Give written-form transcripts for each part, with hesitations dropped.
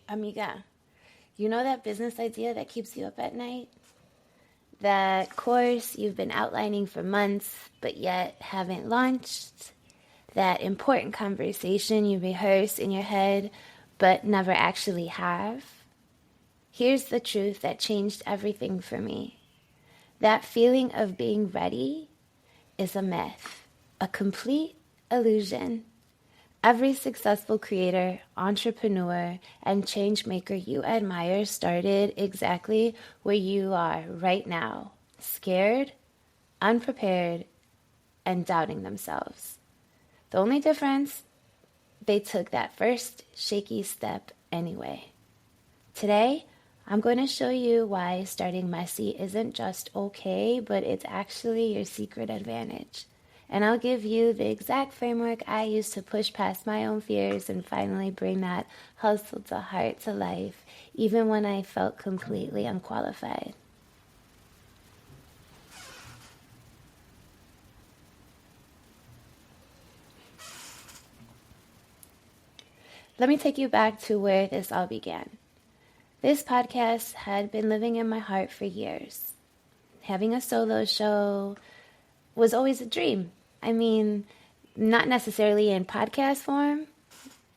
Amiga, you know that business idea that keeps you up at night? That course you've been outlining for months, but yet haven't launched? That important conversation you rehearse in your head, but never actually have? Here's the truth that changed everything for me. That feeling of being ready is a myth, a complete illusion. Every successful creator, entrepreneur, and change maker you admire started exactly where you are right now, scared, unprepared, and doubting themselves. The only difference, they took that first shaky step anyway. Today, I'm going to show you why starting messy isn't just okay, but it's actually your secret advantage. And I'll give you the exact framework I use to push past my own fears and finally bring that hustle to heart to life, even when I felt completely unqualified. Let me take you back to where this all began. This podcast had been living in my heart for years. Having a solo show was always a dream. I mean, not necessarily in podcast form,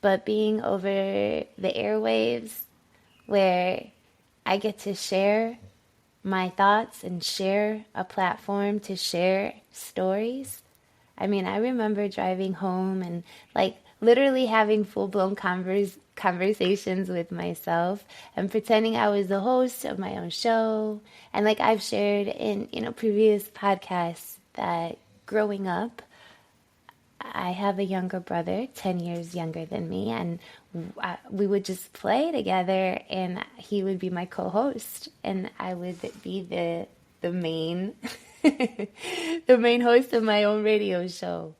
but being over the airwaves where I get to share my thoughts and share a platform to share stories. I mean, I remember driving home and like literally having full-blown conversations with myself and pretending I was the host of my own show. And like I've shared in, previous podcasts that growing up, I have a younger brother, 10 years younger than me, and we would just play together, and he would be my co-host, and I would be the main the main host of my own radio show.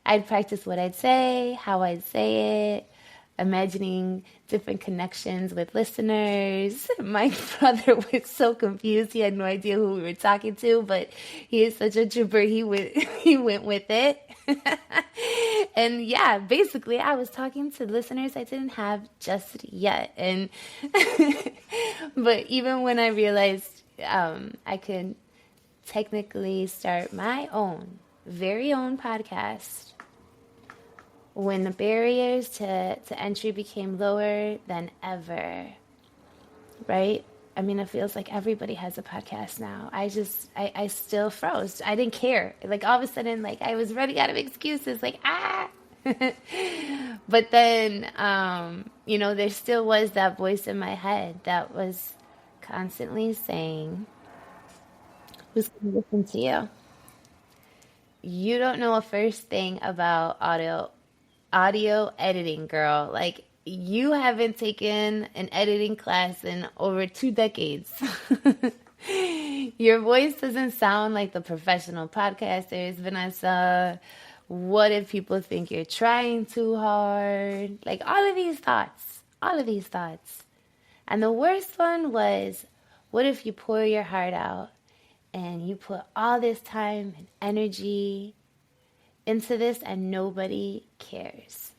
I'd practice what I'd say, how I'd say it, imagining different connections with listeners. My brother was so confused. He had no idea who we were talking to, but he is such a trooper. He went with it. And yeah, basically I was talking to listeners I didn't have just yet. And but even when I realized I could technically start my own, very own podcast, when the barriers to entry became lower than ever, right? I mean, it feels like everybody has a podcast now. I still froze. I didn't care. Like all of a sudden, like I was running out of excuses, like, ah. But then, there still was that voice in my head that was constantly saying, who's going to listen to you? You don't know a first thing about audio editing, girl. Like, you haven't taken an editing class in over 2 decades. Your voice doesn't sound like the professional podcasters, Vanessa. What if people think you're trying too hard? Like, all of these thoughts. And the worst one was, what if you pour your heart out and you put all this time and energy into this and nobody cares?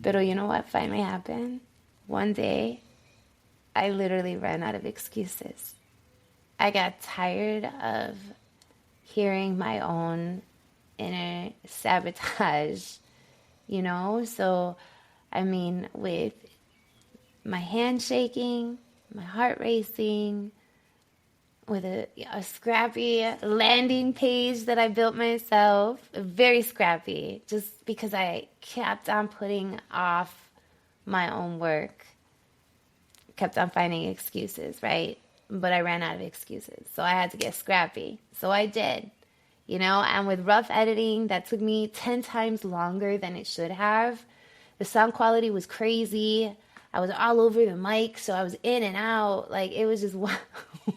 But you know what finally happened? One day, I literally ran out of excuses. I got tired of hearing my own inner sabotage, So, I mean, with my hand shaking, my heart racing, with a scrappy landing page that I built myself, very scrappy, just because I kept on putting off my own work, kept on finding excuses, right? But I ran out of excuses, so I had to get scrappy. So I did, and with rough editing, that took me 10 times longer than it should have. The sound quality was crazy. I was all over the mic, so I was in and out. Like, it was just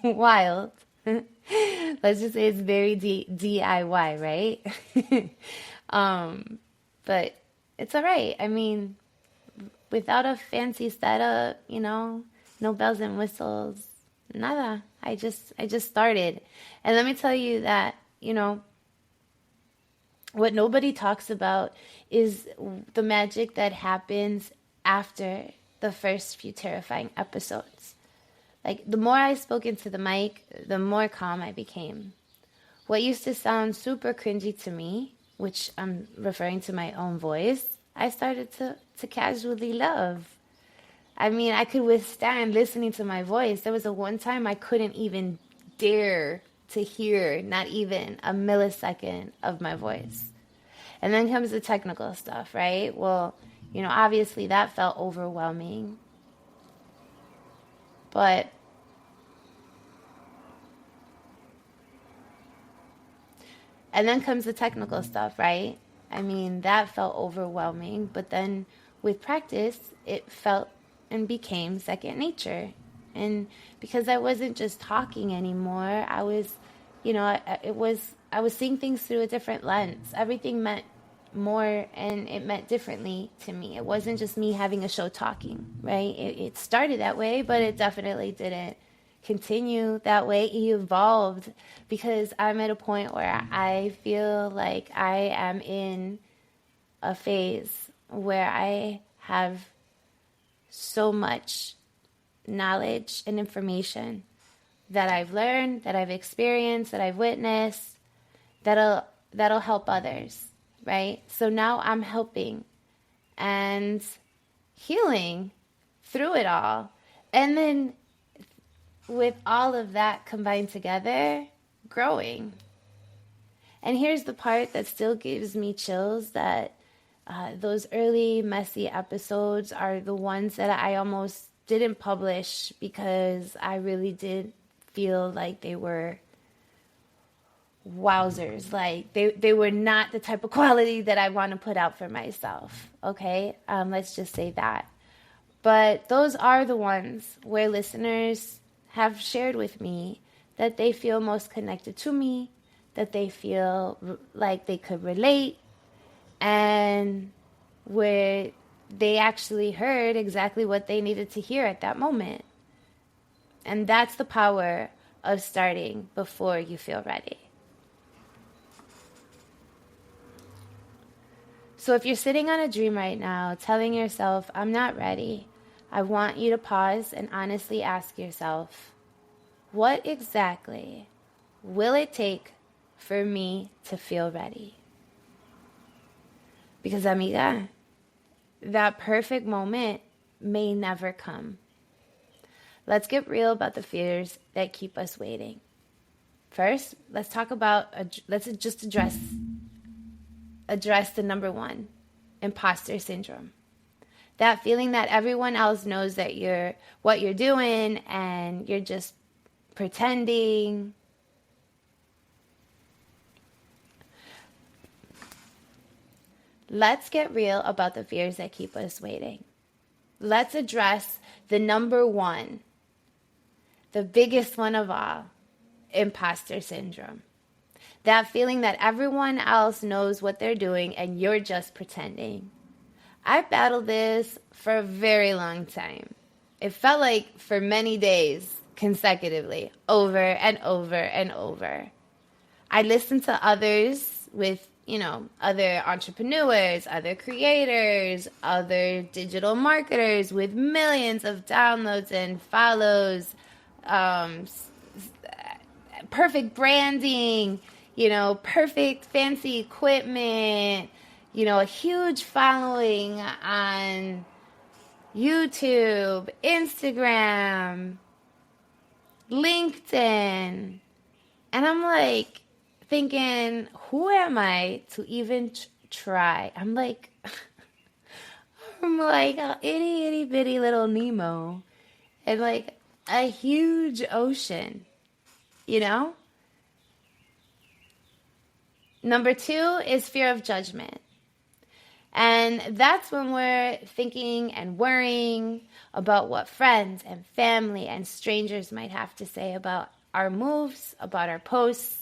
wild. Let's just say it's very DIY, right? But it's all right. I mean, without a fancy setup, no bells and whistles, nada. I just started. And let me tell you that, What nobody talks about is the magic that happens after the first few terrifying episodes. Like, the more I spoke into the mic, the more calm I became. What used to sound super cringy to me, which I'm referring to my own voice, I started to casually love. I mean, I could withstand listening to my voice. There was a one time I couldn't even dare to hear not even a millisecond of my voice. And then comes the technical stuff, right? Well, obviously that felt overwhelming. But and then comes the technical stuff, right? I mean, that felt overwhelming, but then with practice, it felt and became second nature. And because I wasn't just talking anymore, I was, I was seeing things through a different lens. Everything meant more and it meant differently to me. It wasn't just me having a show talking, right? It started that way, but it definitely didn't continue that way. It evolved because I'm at a point where I feel like I am in a phase where I have so much knowledge and information that I've learned, that I've experienced, that I've witnessed, that'll help others, right? So now I'm helping and healing through it all. And then with all of that combined together, growing. And here's the part that still gives me chills, that those early messy episodes are the ones that I almost didn't publish because I really did feel like they were wowzers. Like they were not the type of quality that I want to put out for myself. Okay? Let's just say that. But those are the ones where listeners have shared with me that they feel most connected to me, that they feel like they could relate, and where they actually heard exactly what they needed to hear at that moment. And that's the power of starting before you feel ready. So if you're sitting on a dream right now, telling yourself, I'm not ready, I want you to pause and honestly ask yourself, what exactly will it take for me to feel ready? Because, amiga, that perfect moment may never come. Let's get real about the fears that keep us waiting. First, let's just address the number one, imposter syndrome. That feeling that everyone else knows that what you're doing and you're just pretending. Let's get real about the fears that keep us waiting. Let's address the number one, the biggest one of all, imposter syndrome. That feeling that everyone else knows what they're doing and you're just pretending. I battled this for a very long time. It felt like for many days consecutively, over and over and over. I listened to others with, other entrepreneurs, other creators, other digital marketers with millions of downloads and follows, perfect branding, perfect fancy equipment, a huge following on YouTube, Instagram, LinkedIn. And I'm like thinking, who am I to even try? I'm like a itty bitty little Nemo in like a huge ocean, Number two is fear of judgment. And that's when we're thinking and worrying about what friends and family and strangers might have to say about our moves, about our posts,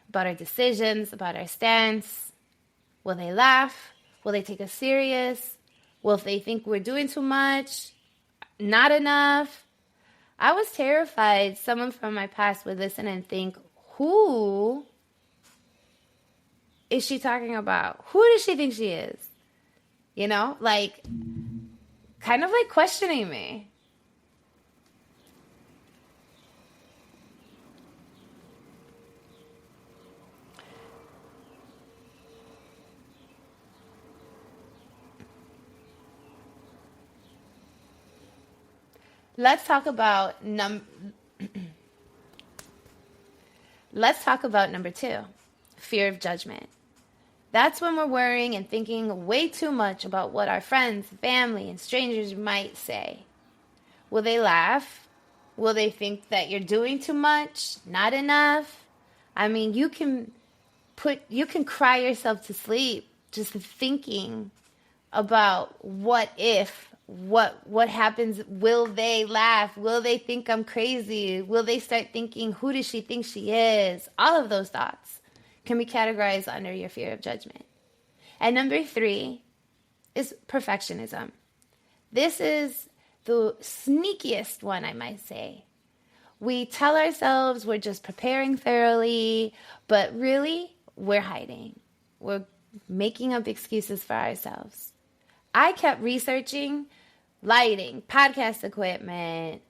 about our decisions, about our stance. Will they laugh? Will they take us serious? Will they think we're doing too much? Not enough? I was terrified someone from my past would listen and think, who is she talking about? Who does she think she is? You know, like, kind of like questioning me. Let's talk about let's talk about number 2, fear of judgment. That's when we're worrying and thinking way too much about what our friends, family, and strangers might say. Will they laugh? Will they think that you're doing too much, not enough? I mean, you can cry yourself to sleep just thinking about what happens. Will they laugh? Will they think I'm crazy? Will they start thinking, who does she think she is? All of those thoughts can be categorized under your fear of judgment. And number 3 is perfectionism. This is the sneakiest one, I might say. We tell ourselves we're just preparing thoroughly, but really we're hiding. We're making up excuses for ourselves. I kept researching lighting, podcast equipment,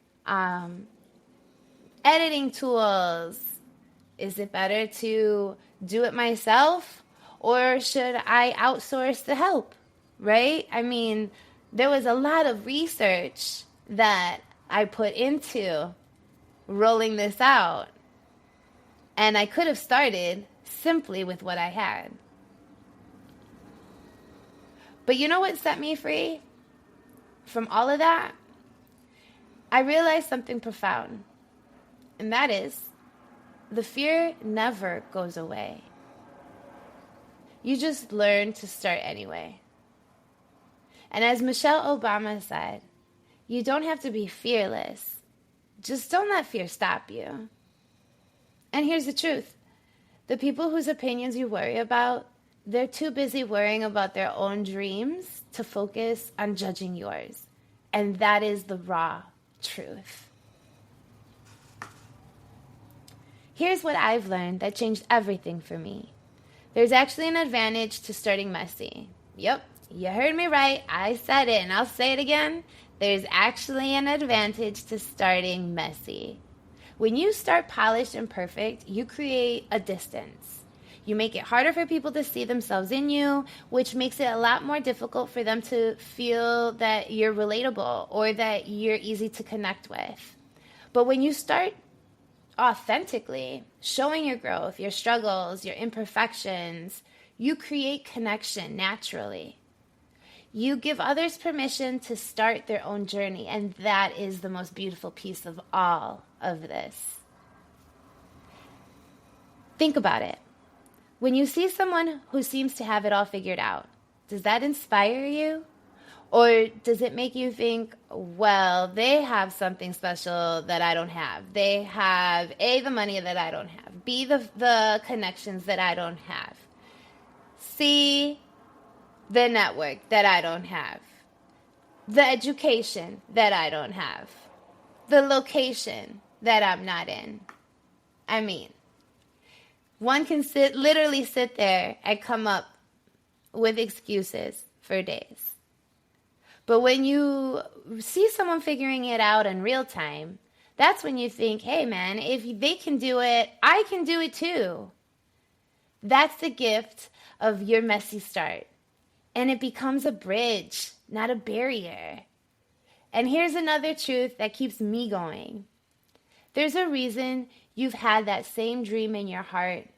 editing tools. Is it better to do it myself, or should I outsource the help, right? I mean, there was a lot of research that I put into rolling this out, and I could have started simply with what I had. But you know what set me free from all of that? I realized something profound, and that is the fear never goes away. You just learn to start anyway. And as Michelle Obama said, you don't have to be fearless. Just don't let fear stop you. And here's the truth. The people whose opinions you worry about, they're too busy worrying about their own dreams to focus on judging yours. And that is the raw truth. Here's what I've learned that changed everything for me. There's actually an advantage to starting messy. Yep, you heard me right. I said it, and I'll say it again. There's actually an advantage to starting messy. When you start polished and perfect, you create a distance. You make it harder for people to see themselves in you, which makes it a lot more difficult for them to feel that you're relatable or that you're easy to connect with. But when you start authentically showing your growth, your struggles, your imperfections, you create connection naturally. You give others permission to start their own journey, and that is the most beautiful piece of all of this. Think about it. When you see someone who seems to have it all figured out, does that inspire you? Or does it make you think, well, they have something special that I don't have. They have A, the money that I don't have. B, the connections that I don't have. C, the network that I don't have. The education that I don't have. The location that I'm not in. I mean, one can literally sit there and come up with excuses for days. But when you see someone figuring it out in real time, that's when you think, hey man, if they can do it, I can do it too. That's the gift of your messy start. And it becomes a bridge, not a barrier. And here's another truth that keeps me going. There's a reason you've had that same dream in your heart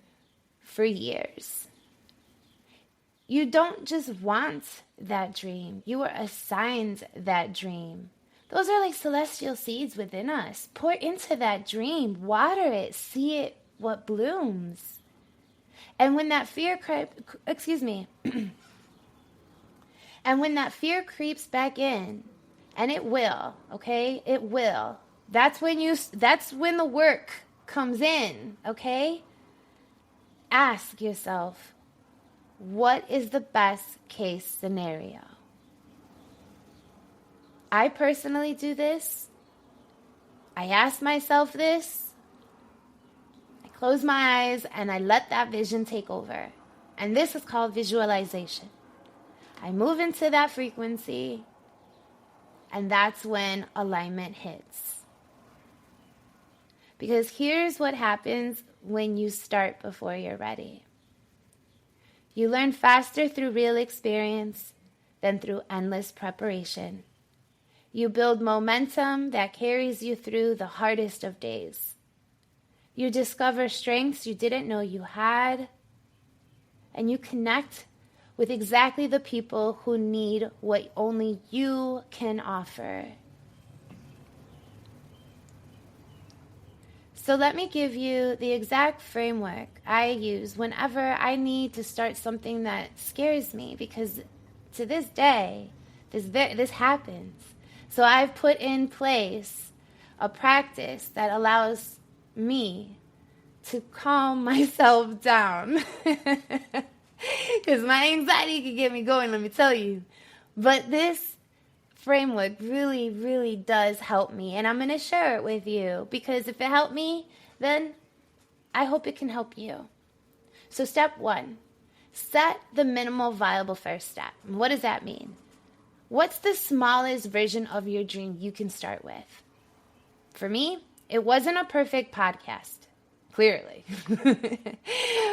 for years. You don't just want that dream. You were assigned that dream. Those are like celestial seeds within us. Pour into that dream. Water it. See it, what blooms. And when that fear and when that fear creeps back in, and it will, okay? It will. That's when the work comes in, okay? Ask yourself, what is the best case scenario? I personally do this. I ask myself this. I close my eyes and I let that vision take over. And this is called visualization. I move into that frequency, and that's when alignment hits. Because here's what happens when you start before you're ready. You learn faster through real experience than through endless preparation. You build momentum that carries you through the hardest of days. You discover strengths you didn't know you had, and you connect with exactly the people who need what only you can offer. So let me give you the exact framework I use whenever I need to start something that scares me, because to this day, this happens. So I've put in place a practice that allows me to calm myself down. Because my anxiety can get me going, let me tell you. But this framework really, really does help me. And I'm going to share it with you, because if it helped me, then I hope it can help you. So step 1, set the minimal viable first step. What does that mean? What's the smallest version of your dream you can start with? For me, it wasn't a perfect podcast, clearly.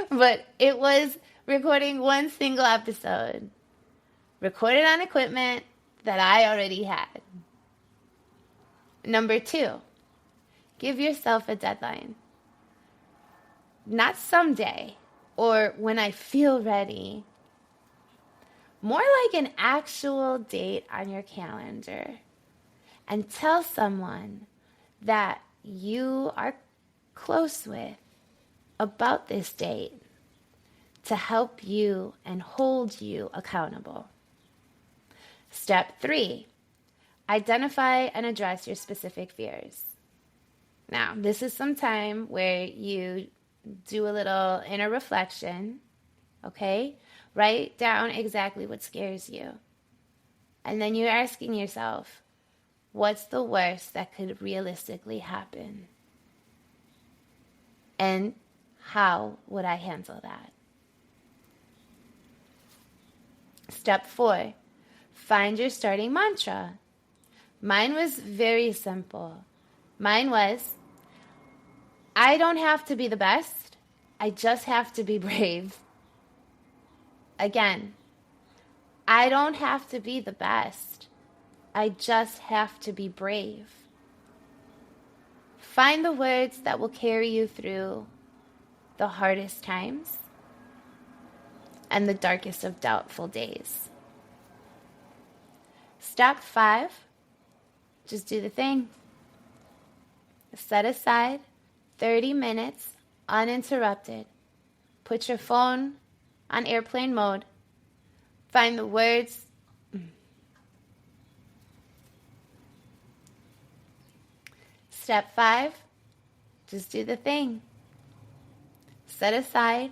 But it was recording one single episode, recorded on equipment that I already had. Number 2, give yourself a deadline. Not someday or when I feel ready. More like an actual date on your calendar. And tell someone that you are close with about this date to help you and hold you accountable. Step 3, identify and address your specific fears. Now, this is some time where you do a little inner reflection, okay? Write down exactly what scares you. And then you're asking yourself, what's the worst that could realistically happen? And how would I handle that? Step 4, find your starting mantra. Mine was very simple. Mine was, I don't have to be the best. I just have to be brave. Again, I don't have to be the best. I just have to be brave. Find the words that will carry you through the hardest times and the darkest of doubtful days. Step 5, just do the thing. Set aside 30 minutes uninterrupted. Put your phone on airplane mode. Find the words. Step 5, just do the thing. Set aside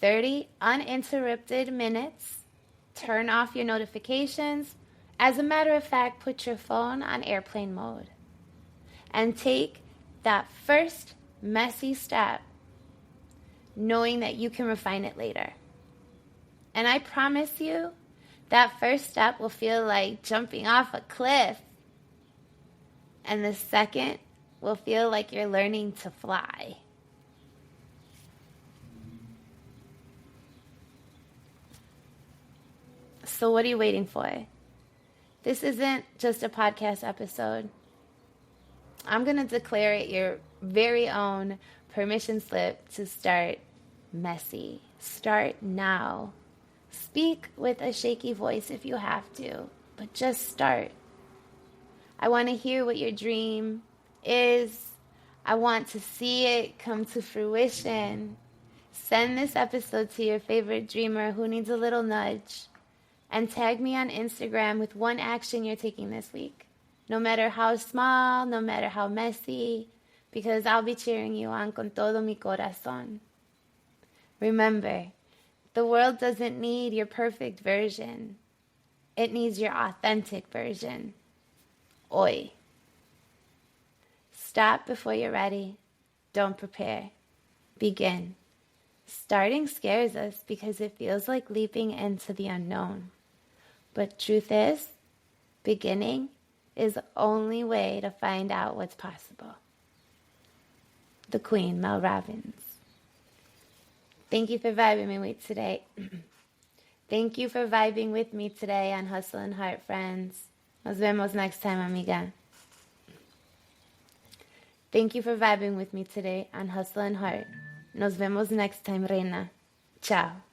30 uninterrupted minutes. Turn off your notifications. As a matter of fact, put your phone on airplane mode. And take that first messy step, knowing that you can refine it later. And I promise you, that first step will feel like jumping off a cliff. And the second will feel like you're learning to fly. So what are you waiting for? This isn't just a podcast episode. I'm going to declare it your very own permission slip to start messy. Start now. Speak with a shaky voice if you have to, but just start. I want to hear what your dream is. I want to see it come to fruition. Send this episode to your favorite dreamer who needs a little nudge. And tag me on Instagram with one action you're taking this week. No matter how small, no matter how messy, because I'll be cheering you on con todo mi corazón. Remember, the world doesn't need your perfect version. It needs your authentic version. Hoy. Stop before you're ready. Don't prepare. Begin. Starting scares us because it feels like leaping into the unknown. But truth is, beginning is the only way to find out what's possible. The Queen, Mel Robbins. Thank you for vibing with me today. Thank you for vibing with me today on Hustle and Heart, friends. Nos vemos next time, amiga. Thank you for vibing with me today on Hustle and Heart. Nos vemos next time, reina. Ciao.